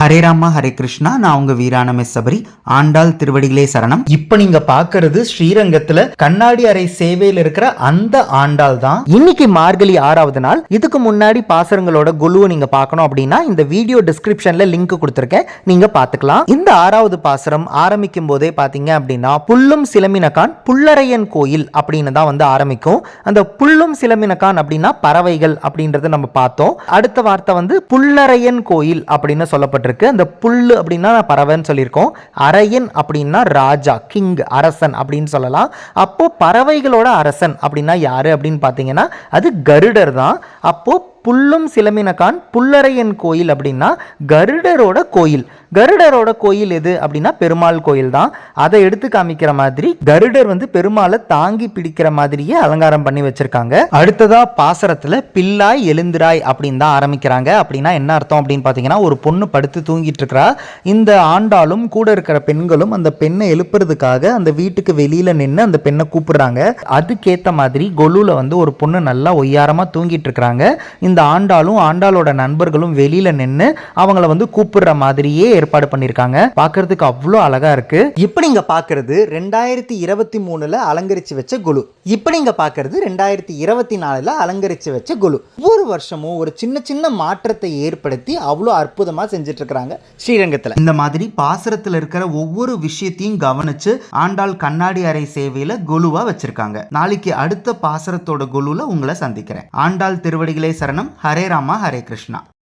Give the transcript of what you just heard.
ஹரே ராமா ஹரே கிருஷ்ணா. நான் உங்க வீரான மிஸ் சபரி. ஆண்டாள் திருவடிகளே சரணம். இப்ப நீங்க பாக்குறது ஸ்ரீரங்கத்துல கண்ணாடி அறை சேவையில் இருக்கிற அந்த ஆண்டாள் தான். இன்னைக்கு மார்கழி 6வது நாள். இதுக்கு முன்னாடி பாசரங்களோட குழுவை நீங்க பார்க்கணும் அப்படின்னா இந்த வீடியோ டிஸ்கிரிப்ஷன்ல லிங்க் கொடுத்திருக்கேன், நீங்க பாத்துக்கலாம். இந்த 6வது பாசரம் ஆரம்பிக்கும் போதே பாத்தீங்க அப்படின்னா புல்லும் சிலம்பினகான் புல்லரையன் கோயில் அப்படின்னு தான் வந்து ஆரம்பிக்கும். அந்த புல்லும் சிலம்பினகான் அப்படின்னா பறவைகள் அப்படின்றத நம்ம பார்த்தோம். அடுத்த வார்த்தை வந்து புல்லரையன் கோயில் அப்படின்னு சொல்லப்பட்டிருக்கு. அந்த புல்லு அப்படின்னா பறவைன்னு சொல்லியிருக்கோம். அரையன் அப்படின்னா ராஜா, கிங், அரசன் அப்படின்னு சொல்லலாம். அப்போ பறவைகளோட அரசன் அப்படின்னா யாரு அப்படின்னு பார்த்தீங்கன்னா அது கருடர் தான். அப்போ புல்லும் சிலம்பினகான் புல்லரையன் கோயில் அப்படின்னா கருடரோட கோயில். கருடரோட கோயில் எது அப்படின்னா பெருமாள் கோயில் தான். அதை எடுத்து காமிக்கிற மாதிரி கருடர் வந்து பெருமாளை தாங்கி பிடிக்கிற மாதிரியே அலங்காரம் பண்ணி வச்சிருக்காங்க. அடுத்ததா பாசரத்துல பிள்ளாய் எழுந்திராய் அப்படின்னு தான் ஆரம்பிக்கிறாங்க. அப்படின்னா என்ன அர்த்தம் அப்படின்னு பார்த்தீங்கன்னா ஒரு பொண்ணு படுத்து தூங்கிட்டு இருக்கிறா. இந்த ஆண்டாலும் கூட இருக்கிற பெண்களும் அந்த பெண்ணை எழுப்புறதுக்காக அந்த வீட்டுக்கு வெளியில நின்று அந்த பெண்ணை கூப்பிடுறாங்க. அதுக்கேற்ற மாதிரி கொலுல வந்து ஒரு பொண்ணு நல்லா ஒய்யாரமா தூங்கிட்டு இருக்கிறாங்க. இந்த ஆண்டாலும் ஆண்டாளோட நண்பர்களும் வெளியில நின்று அவங்கள வந்து கூப்பிடுற மாதிரியே ஏற்பாடு பண்ணிருக்காங்க. பாக்குறதுக்கு அவ்வளோ அழகா இருக்கு. இப்ப நீங்க பாக்குறது 2023ல அலங்கரிச்சு வச்ச குழு. இப்ப நீங்க பாக்குறது 2024ல அலங்கரிச்சு வச்ச குழு. ஒவ்வொரு வருஷமும் ஒரு சின்ன சின்ன மாற்றத்தை ஏற்படுத்தி அவ்வளோ அற்புதமா செஞ்சுட்டு இருக்காங்க ஸ்ரீரங்கத்துல. இந்த மாதிரி பாசரத்துல இருக்கிற ஒவ்வொரு விஷயத்தையும் கவனிச்சு ஆண்டாள் கண்ணாடி அறை சேவையில குழுவா வச்சிருக்காங்க. நாளைக்கு அடுத்த பாசரத்தோட குழுல உங்களை சந்திக்கிறேன். ஆண்டாள் திருவடிகளே சரணம். ஹரே ராமா ஹரே கிருஷ்ணா.